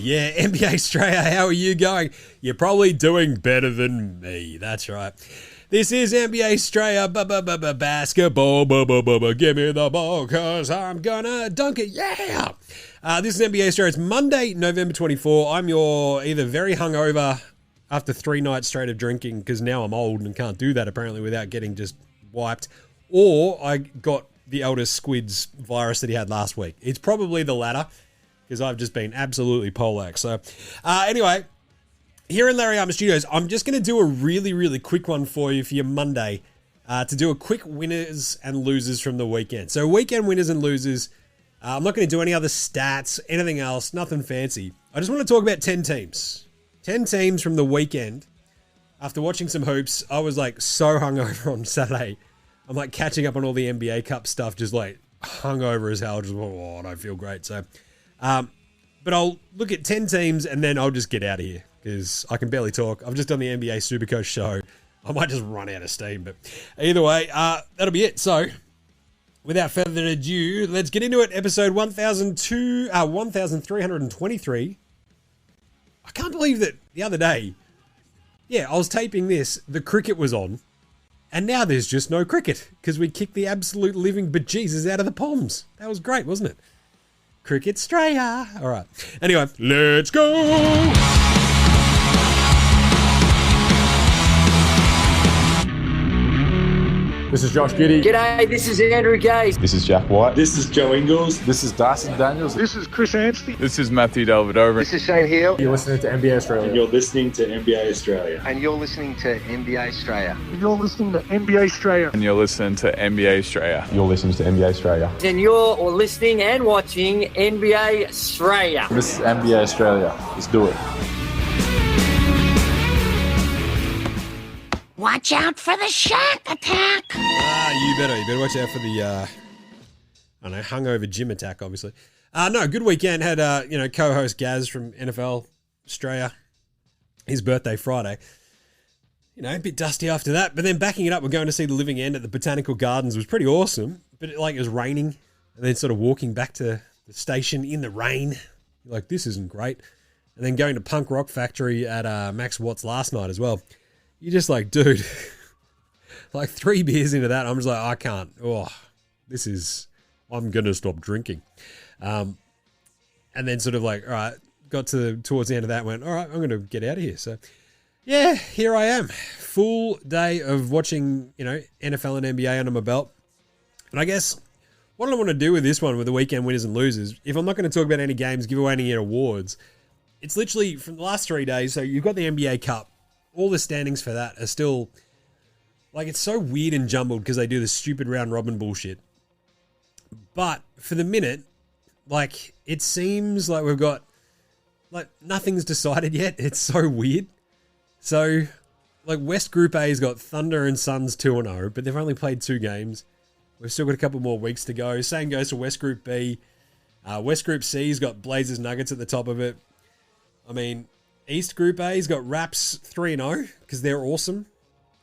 Yeah, NBA Straya, how are you going? You're probably doing better than me. That's right. This is NBA Straya, basketball, give me the ball, cause I'm gonna dunk it, yeah! This is NBA Straya, it's Monday, November 24. I'm your either very hungover after 3 nights straight of drinking, because now I'm old and can't do that apparently without getting just wiped, or I got the eldest squid's virus that he had last week. It's probably the latter, because I've just been absolutely polax. So, anyway, here in Laurentiis Studios, I'm just going to do a really, really quick one for you for your Monday to do a quick winners and losers from the weekend. So weekend winners and losers, I'm not going to do any other stats, anything else, nothing fancy. I just want to talk about 10 teams. 10 teams from the weekend. After watching some hoops, I was like so hungover on Saturday. I'm like catching up on all the NBA Cup stuff, just like hungover as hell. Just, I don't feel great. So, but I'll look at 10 teams and then I'll just get out of here, because I can barely talk. I've just done the NBA Supercoach show. I might just run out of steam, but either way, that'll be it. So, without further ado, let's get into it. Episode 1323. I can't believe that the other day, I was taping this, the cricket was on, and now there's just no cricket, because we kicked the absolute living bejesus out of the Poms. That was great, wasn't it? Cricket Straya. All right. Anyway, let's go. This is Josh Giddey. G'day, this is Andrew Gay. This is Jack White. This is Joe Ingles. This is Darcy Daniels. This is Chris Anstey. This is Matthew Delvedova. This is Shane Hill. You're listening to NBA Australia. And you're listening to NBA Australia. And you're listening to NBA Straya. And you're listening to NBA Straya. And you're listening to NBA Straya. You're listening to NBA Australia. And you're listening and watching NBA Straya. This is NBA Australia. Let's do it. Watch out for the shark attack. You better watch out for the, hungover gym attack, obviously. No, good weekend. Had, co-host Gaz from NFL Straya. His birthday Friday. A bit dusty after that. But then backing it up, we're going to see The Living End at the Botanical Gardens. Was pretty awesome. But it was raining. And then sort of walking back to the station in the rain. You're like, this isn't great. And then going to Punk Rock Factory at Max Watts last night as well. You're just like, dude, like 3 beers into that, I'm just like, I can't. I'm going to stop drinking. And then sort of like, all right, got towards the end of that and went, all right, I'm going to get out of here. So, yeah, here I am. Full day of watching, NFL and NBA under my belt. And I guess what I want to do with this one, with the weekend winners and losers, if I'm not going to talk about any games, give away any awards, it's literally from the last 3 days. So you've got the NBA Cup. All the standings for that are still, it's so weird and jumbled because they do this stupid round robin bullshit. But for the minute, it seems like we've got, nothing's decided yet. It's so weird. So, West Group A's got Thunder and Suns 2-0, but they've only played 2 games. We've still got a couple more weeks to go. Same goes to West Group B. West Group C's got Blazers Nuggets at the top of it. East Group A's got Raps 3-0 because they're awesome.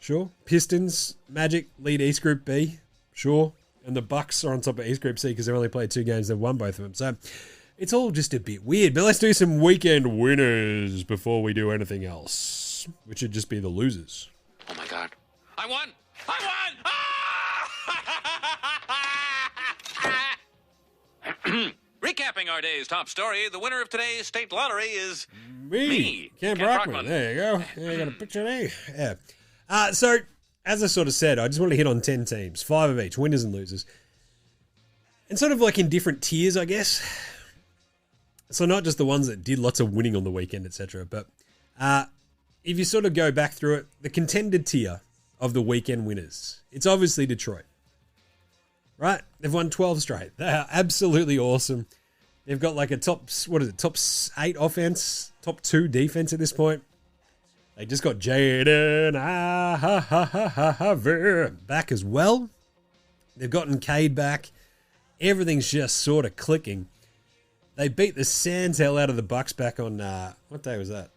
Sure. Pistons, Magic lead East Group B. Sure. And the Bucks are on top of East Group C because they've only played 2 games. They've won both of them. So it's all just a bit weird. But let's do some weekend winners before we do anything else, which would just be the losers. Oh my God. I won! I won! Recapping our day's top story, the winner of today's state lottery is me. Cam Brockman. There you go. Yeah, I got a picture of me. Yeah. So, as I sort of said, I just want to hit on 10 teams, 5 of each, winners and losers. And sort of in different tiers, I guess. So not just the ones that did lots of winning on the weekend, etc. But if you sort of go back through it, the contender tier of the weekend winners, it's obviously Detroit. Right? They've won 12 straight. They are absolutely awesome. They've got a top 8 offense, top 2 defense at this point. They just got Jaden back as well. They've gotten Cade back. Everything's just sort of clicking. They beat the sans hell out of the Bucks back on, what day was that?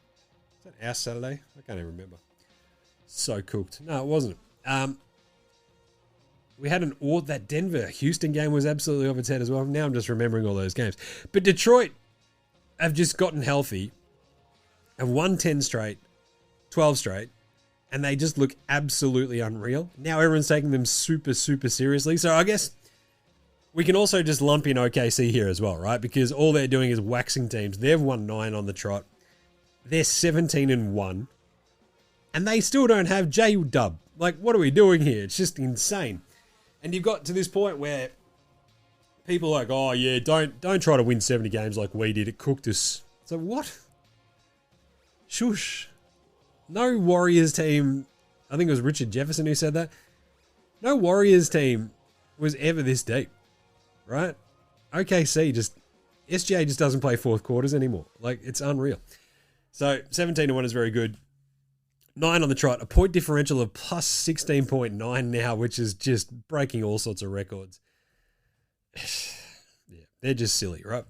Was that our Saturday? I can't even remember. So cooked. No, it wasn't. We had that Denver-Houston game was absolutely off its head as well. Now I'm just remembering all those games. But Detroit, have just gotten healthy, have won 10 straight, 12 straight, and they just look absolutely unreal. Now everyone's taking them super, super seriously. So I guess we can also just lump in OKC here as well, right? Because all they're doing is waxing teams. They've won 9 on the trot. They're 17-1. And they still don't have J-Dub. Like, what are we doing here? It's just insane. And you've got to this point where people are like, oh yeah, don't try to win 70 games like we did. It cooked us. So what? Shush. No Warriors team, I think it was Richard Jefferson who said that. No Warriors team was ever this deep, right? OKC SGA just doesn't play fourth quarters anymore. Like, it's unreal. So 17-1 is very good. 9 on the trot, a point differential of plus 16.9 now, which is just breaking all sorts of records. Yeah, they're just silly, right?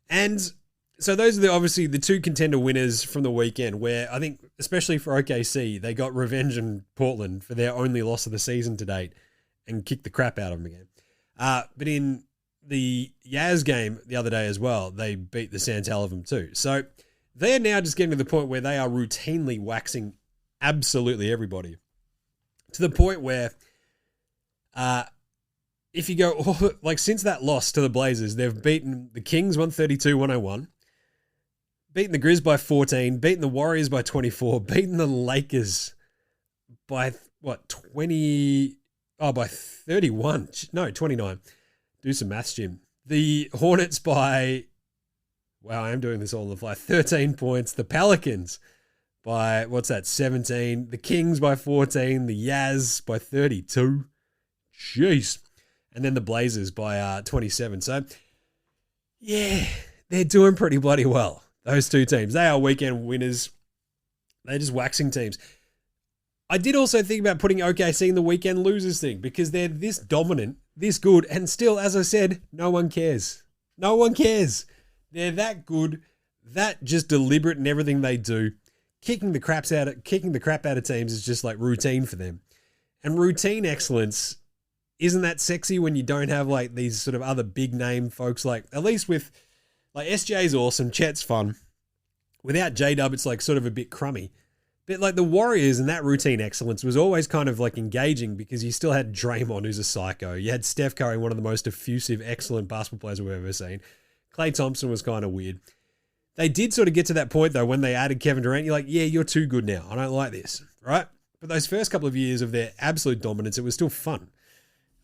And so those are obviously the 2 contender winners from the weekend, where I think, especially for OKC, they got revenge in Portland for their only loss of the season to date and kicked the crap out of them again. But in the Yaz game the other day as well, they beat the Sans hell of them too. So they're now just getting to the point where they are routinely waxing absolutely everybody, to the point where if you go, like, since that loss to the Blazers, they've beaten the Kings 132-101, beaten the Grizz by 14, beaten the Warriors by 24, beaten the Lakers by, what, 20, by 31, no, 29. Do some maths, Jim. The Hornets by, wow, I am doing this all on the fly, 13 points. The Pelicans by, 17. The Kings by 14. The Yaz by 32. Jeez. And then the Blazers by 27. So, yeah, they're doing pretty bloody well, those 2 teams. They are weekend winners. They're just waxing teams. I did also think about putting OKC in the weekend losers thing, because they're this dominant, this good, and still, as I said, no one cares. No one cares. They're that good, that just deliberate in everything they do. Kicking the crap out of teams is just like routine for them. And routine excellence, isn't that sexy when you don't have like these sort of other big name folks? Like, at least with, like, SJ's awesome, Chet's fun. Without J-Dub, it's like sort of a bit crummy. But like the Warriors and that routine excellence was always kind of like engaging, because you still had Draymond, who's a psycho. You had Steph Curry, one of the most effusive, excellent basketball players we've ever seen. Klay Thompson was kind of weird. They did sort of get to that point, though, when they added Kevin Durant. You're like, yeah, you're too good now. I don't like this, right? But those first couple of years of their absolute dominance, it was still fun.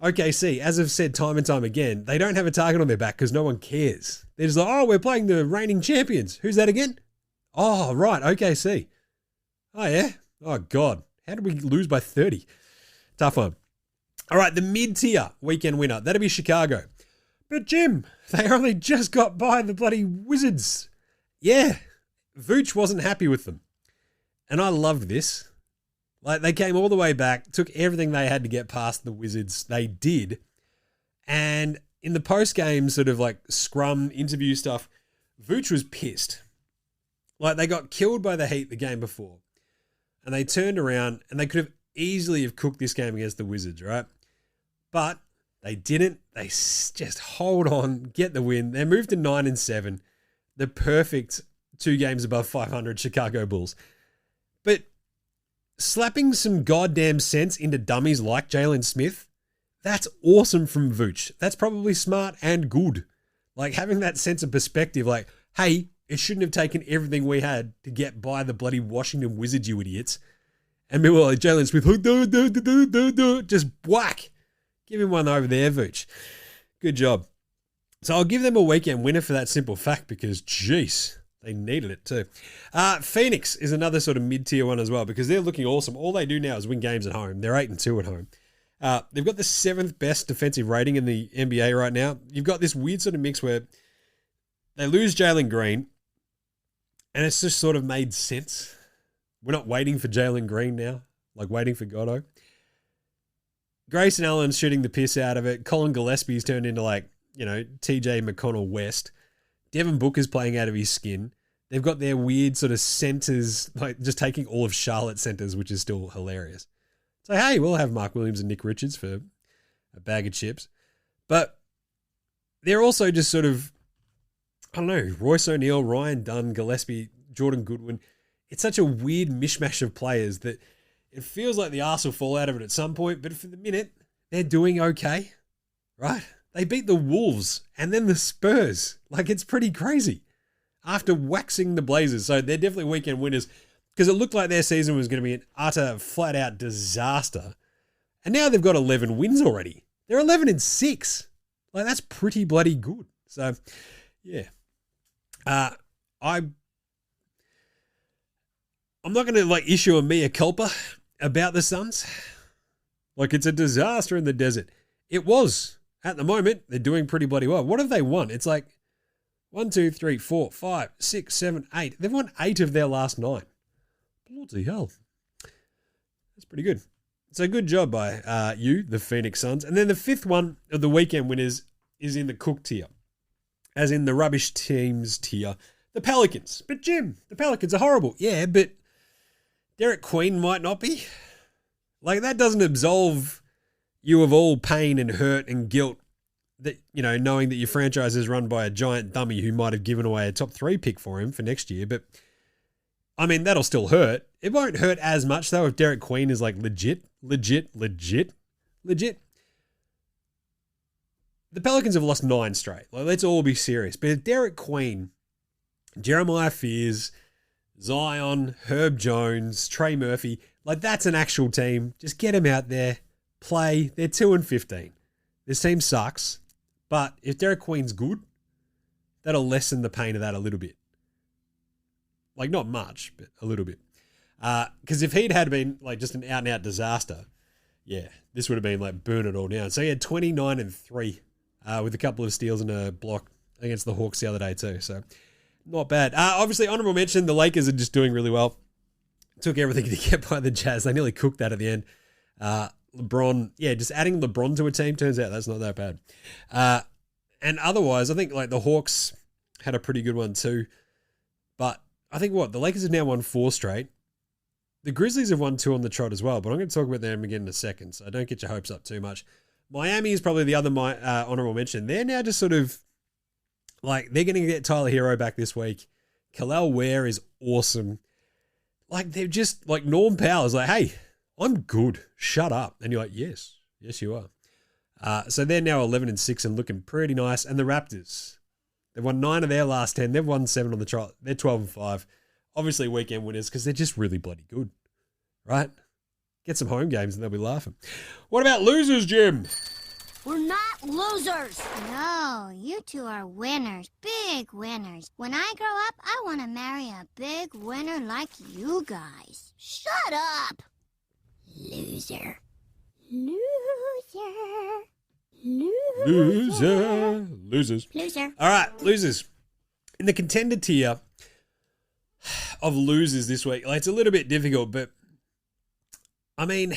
OKC, as I've said time and time again, they don't have a target on their back because no one cares. They're just like, oh, we're playing the reigning champions. Who's that again? Oh, right, OKC. Oh, yeah? Oh, God. How did we lose by 30? Tough one. All right, the mid-tier weekend winner. That'll be Chicago. But, Jim, they only just got by the bloody Wizards. Yeah, Vooch wasn't happy with them. And I loved this. Like, they came all the way back, took everything they had to get past the Wizards. They did. And in the post-game sort of like scrum interview stuff, Vooch was pissed. Like, they got killed by the Heat the game before. And they turned around and they could have easily have cooked this game against the Wizards, right? But they didn't. They just hold on, get the win. They moved to 9-7. The perfect 2 games above 500 Chicago Bulls. But slapping some goddamn sense into dummies like Jalen Smith, that's awesome from Vooch. That's probably smart and good. Like, having that sense of perspective, like, hey, it shouldn't have taken everything we had to get by the bloody Washington Wizards, you idiots. And meanwhile, like Jalen Smith, just whack. Give him one over there, Vooch. Good job. So I'll give them a weekend winner for that simple fact, because, jeez, they needed it too. Phoenix is another sort of mid-tier one as well, because they're looking awesome. All they do now is win games at home. They're 8-2 at home. They've got the 7th best defensive rating in the NBA right now. You've got this weird sort of mix where they lose Jalen Green, and it's just sort of made sense. We're not waiting for Jalen Green now, like waiting for Godot. Grayson Allen's shooting the piss out of it. Colin Gillespie's turned into, like, you know, TJ McConnell West. Devin Booker's playing out of his skin. They've got their weird sort of centers, like just taking all of Charlotte's centers, which is still hilarious. So, hey, we'll have Mark Williams and Nick Richards for a bag of chips. But they're also just sort of I don't know, Royce O'Neal, Ryan Dunn, Gillespie, Jordan Goodwin. It's such a weird mishmash of players that it feels like the arse will fall out of it at some point, but for the minute, they're doing okay, right? They beat the Wolves and then the Spurs. Like, it's pretty crazy after waxing the Blazers. So they're definitely weekend winners because it looked like their season was going to be an utter, flat-out disaster. And now they've got 11 wins already. They're 11-6. Like, that's pretty bloody good. So, yeah. I'm not going to, like, issue a mea culpa about the Suns. Like, it's a disaster in the desert. It was. At the moment, they're doing pretty bloody well. What have they won? It's like 1, 2, 3, 4, 5, 6, 7, 8. They've won 8 of their last 9. Bloody hell. That's pretty good. So good job by you, the Phoenix Suns. And then the fifth one of the weekend winners is in the Cook tier, as in the rubbish teams tier, the Pelicans. But Jim, the Pelicans are horrible. Yeah, but Derek Queen might not be. Like, that doesn't absolve you of all pain and hurt and guilt that, you know, knowing that your franchise is run by a giant dummy who might have given away a top 3 pick for him for next year. But, I mean, that'll still hurt. It won't hurt as much, though, if Derek Queen is, like, legit. The Pelicans have lost 9 straight. Like, let's all be serious. But if Derek Queen, Jeremiah Fears, Zion, Herb Jones, Trey Murphy, like, that's an actual team. Just get them out there. Play. They're 2-15. This team sucks, but if Derek Queen's good, that'll lessen the pain of that a little bit. Like, not much, but a little bit. Because if he'd had been like just an out-and-out disaster, yeah, this would have been like burn it all down. So he had 29-3 with a couple of steals and a block against the Hawks the other day too. So not bad. Obviously, honorable mention, the Lakers are just doing really well. Took everything to get by the Jazz. They nearly cooked that at the end. LeBron, yeah, just adding LeBron to a team, turns out that's not that bad. And otherwise, I think like the Hawks had a pretty good one too. But I think the Lakers have now won 4 straight. The Grizzlies have won 2 on the trot as well, but I'm going to talk about them again in a second, so don't get your hopes up too much. Miami is probably the other honorable mention. They're now just sort of like, they're going to get Tyler Hero back this week. Khalil Ware is awesome. Like, they're just like, Norm Powell's like, hey, I'm good. Shut up. And you're like, yes, you are. So they're now 11-6 and looking pretty nice. And the Raptors, they've won 9 of their last 10. They've won 7 on the trot. They're 12-5. Obviously weekend winners because they're just really bloody good, right? Get some home games and they'll be laughing. What about losers, Jim? We're not losers. No, you two are winners. Big winners. When I grow up, I want to marry a big winner like you guys. Shut up. Loser. Losers. All right, losers. In the contender tier of losers this week, like, it's a little bit difficult, but I mean,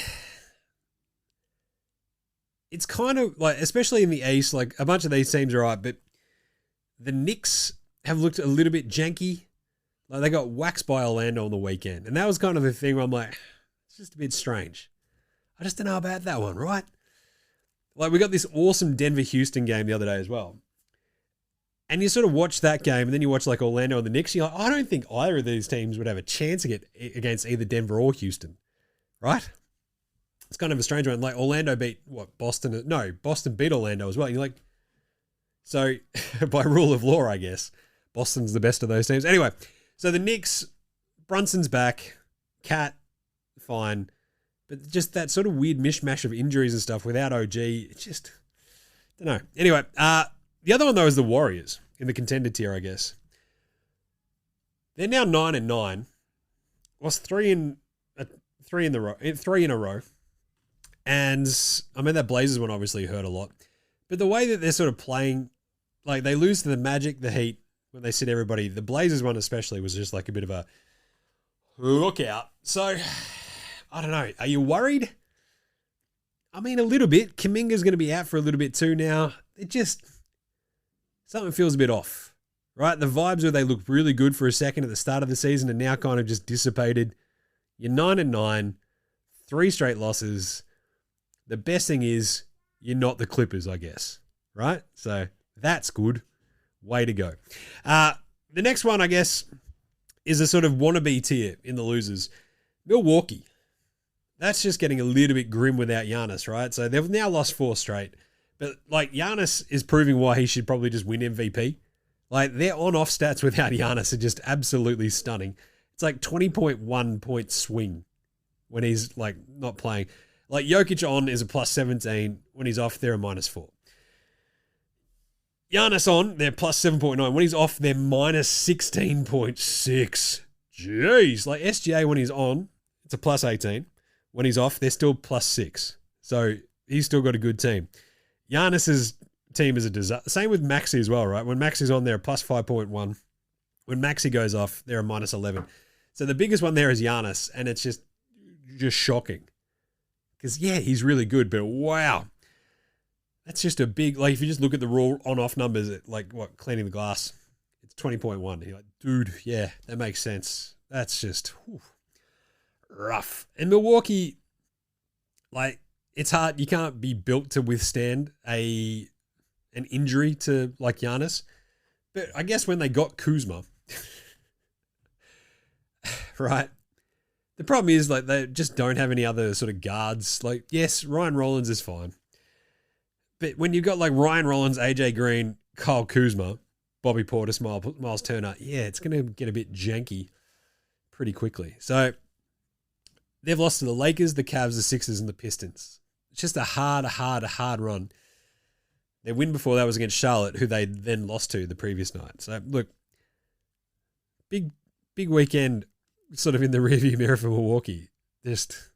it's kind of like, especially in the East, like a bunch of these teams are right, but the Knicks have looked a little bit janky. Like, they got waxed by Orlando on the weekend, and that was kind of the thing where I'm like, it's just a bit strange. I just don't know about that one, right? Like, we got this awesome Denver-Houston game the other day as well. And you sort of watch that game, and then you watch like Orlando and the Knicks, and you're like, I don't think either of these teams would have a chance against either Denver or Houston, right? It's kind of a strange one. Like, Orlando beat, Boston? No, Boston beat Orlando as well. And you're like, so by rule of law, I guess, Boston's the best of those teams. Anyway, so the Knicks, Brunson's back, Cat, fine. But just that sort of weird mishmash of injuries and stuff without OG, it's just, I don't know. Anyway, the other one, though, is the Warriors in the contender tier, I guess. They're now 9-9. Lost 3 in a row. And I mean, that Blazers one obviously hurt a lot. But the way that they're sort of playing, like, they lose to the Magic, the Heat, when they sit everybody. The Blazers one especially was just like a bit of a lookout. So, I don't know. Are you worried? I mean, a little bit. Kuminga's going to be out for a little bit too now. It just, something feels a bit off, right? The vibes where they looked really good for a second at the start of the season and now kind of just dissipated. You're 9-9, 3 straight losses. The best thing is you're not the Clippers, I guess, right? So that's good. Way to go. The next one, I guess, is a sort of wannabe tier in the losers. Milwaukee. That's just getting a little bit grim without Giannis, right? So they've now lost 4 straight. But, like, Giannis is proving why he should probably just win MVP. Like, their on-off stats without Giannis are just absolutely stunning. It's like 20.1 point swing when he's, like, not playing. Like, Jokic on is a plus 17. When he's off, they're a minus 4. Giannis on, they're plus 7.9. When he's off, they're minus 16.6. Jeez. Like, SGA, when he's on, it's a plus 18. When he's off, they're still plus 6. So, he's still got a good team. Giannis's team is a disaster. Same with Maxey as well, right? When Maxey's on, they're a plus 5.1. When Maxey goes off, they're a minus 11. So the biggest one there is Giannis, and it's just shocking. Because, yeah, he's really good, but wow. That's just a big, like, if you just look at the raw on-off numbers, like, what, cleaning the glass, it's 20.1. You're like, dude, yeah, that makes sense. That's just rough. And Milwaukee, like, it's hard. You can't be built to withstand an injury to, like, Giannis. But I guess when they got Kuzma, right, the problem is, like, they just don't have any other sort of guards. Like, yes, Ryan Rollins is fine. But when you've got, like, Ryan Rollins, AJ Green, Kyle Kuzma, Bobby Portis, Miles Turner, yeah, it's going to get a bit janky pretty quickly. So they've lost to the Lakers, the Cavs, the Sixers, and the Pistons. It's just a hard run. Their win before that was against Charlotte, who they then lost to the previous night. So, look, big weekend sort of in the rearview mirror for Milwaukee. Just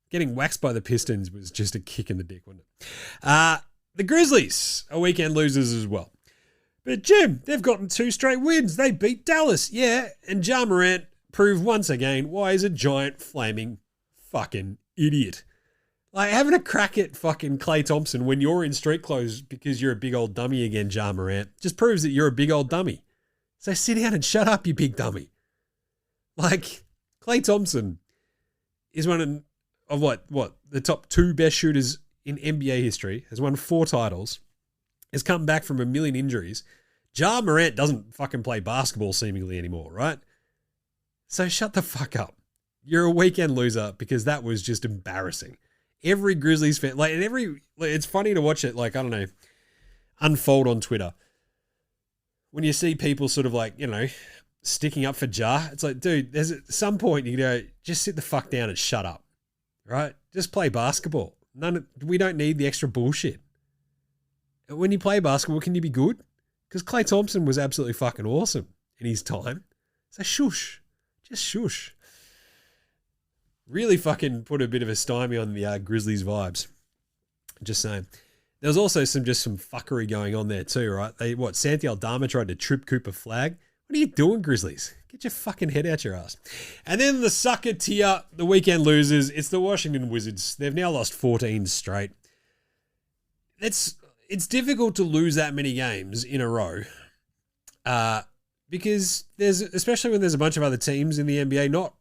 getting waxed by the Pistons was just a kick in the dick, wasn't it? The Grizzlies are weekend losers as well. But, Jim, they've gotten 2 straight wins. They beat Dallas, yeah. And Ja Morant proved once again why he's a giant flaming fucking idiot. Like, having a crack at fucking Klay Thompson when you're in street clothes because you're a big old dummy again, Ja Morant, just proves that you're a big old dummy. So sit down and shut up, you big dummy. Like, Klay Thompson is one of what, the top 2 best shooters in NBA history, has won 4 titles, has come back from a million injuries. Ja Morant doesn't fucking play basketball seemingly anymore, right? So shut the fuck up. You're a weekend loser because that was just embarrassing. Every Grizzlies fan, like, and it's funny to watch it, like, I don't know, unfold on Twitter. When you see people sort of like, you know, sticking up for Ja, it's like, dude, there's at some point you go, just sit the fuck down and shut up, right? Just play basketball. We don't need the extra bullshit. When you play basketball, can you be good? Because Klay Thompson was absolutely fucking awesome in his time. So shush. Just shush. Really fucking put a bit of a stymie on the Grizzlies vibes. Just saying. There was also some fuckery going on there too, right? Santi Aldama tried to trip Cooper Flag. What are you doing, Grizzlies? Get your fucking head out your ass. And then the sucker tier, the weekend losers, it's the Washington Wizards. They've now lost 14 straight. It's difficult to lose that many games in a row. Because especially when there's a bunch of other teams in the NBA not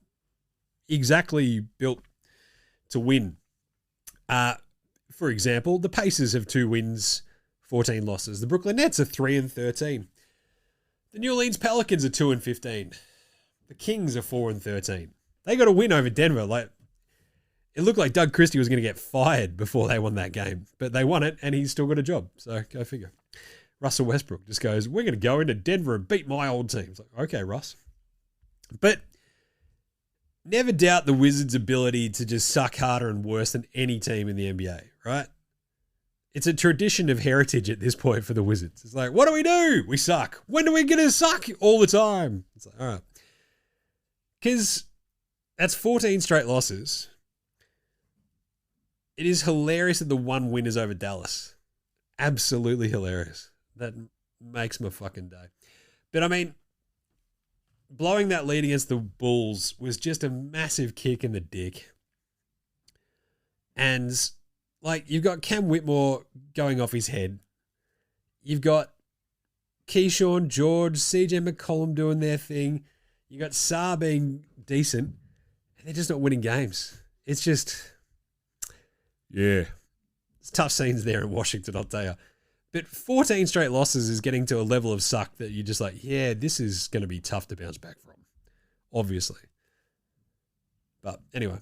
exactly built to win. For example, the Pacers have 2 wins, 14 losses. The Brooklyn Nets are 3-13. The New Orleans Pelicans are 2-15. The Kings are 4-13. They got a win over Denver. Like, it looked like Doug Christie was going to get fired before they won that game, but they won it, and he's still got a job. So go figure. Russell Westbrook just goes, we're going to go into Denver and beat my old team. It's like, okay, Russ. But never doubt the Wizards' ability to just suck harder and worse than any team in the NBA, right? It's a tradition of heritage at this point for the Wizards. It's like, what do? We suck. When are we going to suck? All the time. It's like, all right. Because that's 14 straight losses. It is hilarious that the 1 win is over Dallas. Absolutely hilarious. That makes my fucking day. But I mean, blowing that lead against the Bulls was just a massive kick in the dick. And, like, you've got Cam Whitmore going off his head. You've got Keyshawn, George, CJ McCollum doing their thing. You got Saar being decent. And they're just not winning games. It's just, yeah. It's tough scenes there in Washington, I'll tell you. But 14 straight losses is getting to a level of suck that you're just like, yeah, this is going to be tough to bounce back from, obviously. But anyway,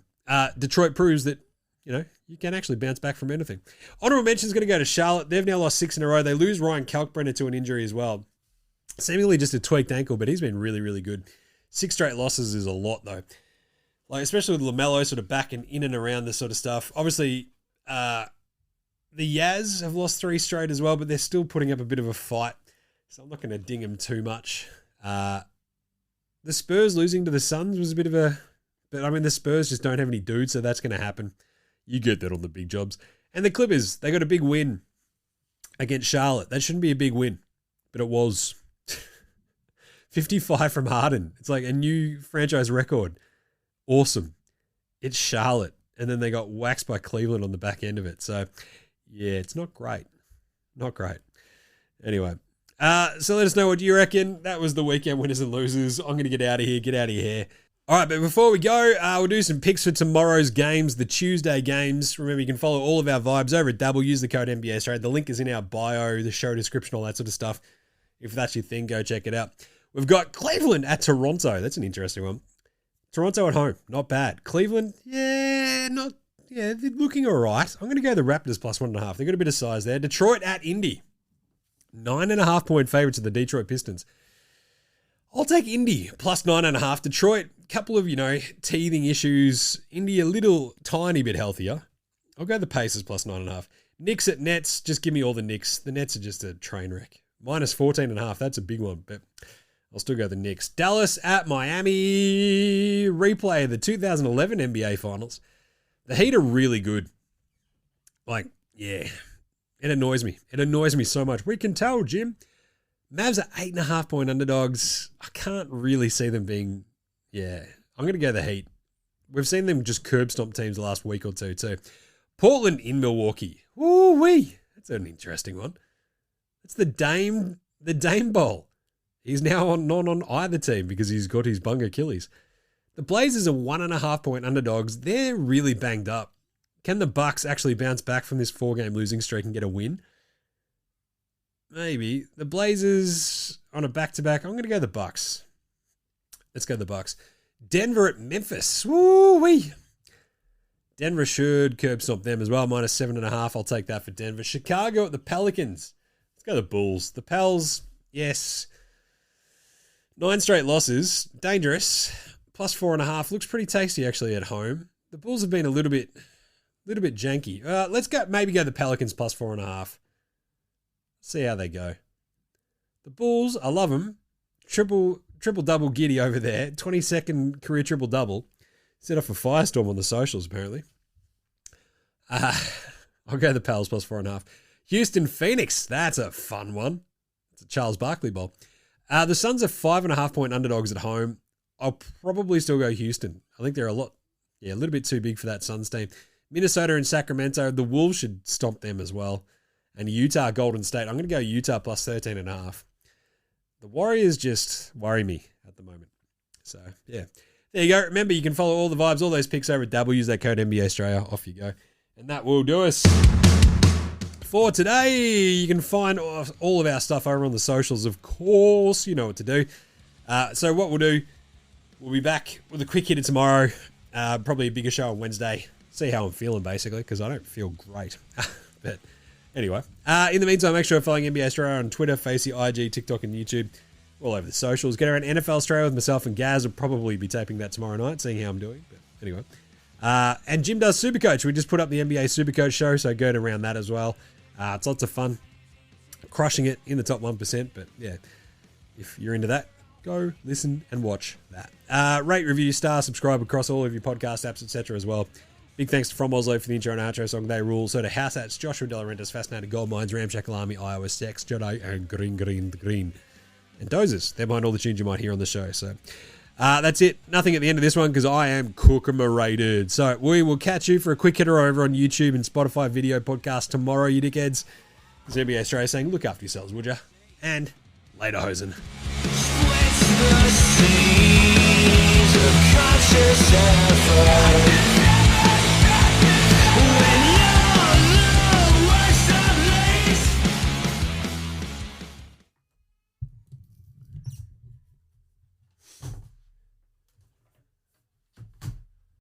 Detroit proves that, you can actually bounce back from anything. Honorable mention is going to go to Charlotte. They've now lost 6 in a row. They lose Ryan Kalkbrenner to an injury as well. Seemingly just a tweaked ankle, but he's been really, really good. 6 straight losses is a lot, though. Like, especially with LaMelo sort of backing in and around this sort of stuff. Obviously, the Jazz have lost 3 straight as well, but they're still putting up a bit of a fight. So I'm not going to ding them too much. The Spurs losing to the Suns was a bit of a... But, I mean, the Spurs just don't have any dudes, so that's going to happen. You get that on the big jobs. And the Clippers, they got a big win against Charlotte. That shouldn't be a big win, but it was. 55 from Harden. It's like a new franchise record. Awesome. It's Charlotte. And then they got waxed by Cleveland on the back end of it. So, yeah, it's not great. Not great. Anyway, so let us know what you reckon. That was the weekend winners and losers. I'm going to get out of here. Get out of your hair. All right, but before we go, we'll do some picks for tomorrow's games, the Tuesday games. Remember, you can follow all of our vibes over at Double. Use the code NBA Straya. The link is in our bio, the show description, all that sort of stuff. If that's your thing, go check it out. We've got Cleveland at Toronto. That's an interesting one. Toronto at home, not bad. Cleveland, they're looking all right. I'm going to go the Raptors plus 1.5. They've got a bit of size there. Detroit at Indy. 9.5 point favorites of the Detroit Pistons. I'll take Indy plus 9.5. Detroit, couple of, teething issues. Indy a little tiny bit healthier. I'll go the Pacers plus 9.5. Knicks at Nets, just give me all the Knicks. The Nets are just a train wreck. Minus 14.5, that's a big one, but I'll still go the Knicks. Dallas at Miami. Replay of the 2011 NBA Finals. The Heat are really good. It annoys me. It annoys me so much. We can tell, Jim. Mavs are 8.5 point underdogs. I can't really see them being, I'm going to go the Heat. We've seen them just curb stomp teams the last week or two too. Portland in Milwaukee. Ooh-wee. That's an interesting one. It's the Dame Bowl. He's now not on either team because he's got his bung Achilles. The Blazers are 1.5 point underdogs. They're really banged up. Can the Bucks actually bounce back from this 4-game losing streak and get a win? Maybe. The Blazers on a back-to-back. I'm going to go the Bucks. Let's go the Bucks. Denver at Memphis. Woo-wee. Denver should curb stomp them as well. Minus 7.5. I'll take that for Denver. Chicago at the Pelicans. Let's go the Bulls. The Pels, yes. 9 straight losses. Dangerous. Plus 4.5. Looks pretty tasty actually at home. The Bulls have been a little bit janky. Let's maybe go the Pelicans plus 4.5. See how they go. The Bulls, I love them. Triple-double Giddey over there. 22nd career triple-double. Set off a firestorm on the socials, apparently. I'll go the Pels plus 4.5. Houston, Phoenix. That's a fun one. It's a Charles Barkley Bowl. The Suns are 5.5 point underdogs at home. I'll probably still go Houston. I think they're a little bit too big for that Suns team. Minnesota and Sacramento. The Wolves should stomp them as well. And Utah, Golden State. I'm going to go Utah plus 13.5. The Warriors just worry me at the moment. So, yeah. There you go. Remember, you can follow all the vibes, all those picks over at Double. Use that code NBA Straya. Off you go. And that will do us for today. You can find all of our stuff over on the socials, of course. You know what to do. So what we'll do, we'll be back with a quick hitter tomorrow. Probably a bigger show on Wednesday. See how I'm feeling, basically, because I don't feel great. But anyway, in the meantime, make sure you're following NBA Straya on Twitter, Facey, IG, TikTok, and YouTube. All over the socials. Get around NFL Straya with myself and Gaz. Will probably be taping that tomorrow night, seeing how I'm doing. But anyway. And Jim does Supercoach. We just put up the NBA Supercoach show, so go around that as well. It's lots of fun. Crushing it in the top 1%. But yeah, if you're into that, go listen and watch that. Rate, review, star, subscribe across all of your podcast apps, etc. as well. Big thanks to From Oslo for the intro and outro song, They Rule. So to Househats, Joshua Laurentiis, Fascinated Gold Mines, Ramshackle Army, Iowa Sex, Jedi, and Green. And Dozers. They're behind all the tunes you might hear on the show. So that's it. Nothing at the end of this one because I am cooker-rated. So we will catch you for a quick hitter over on YouTube and Spotify video podcast tomorrow, you dickheads. This is NBA Straya saying, look after yourselves, would ya? And later, hosen. Conscious effort.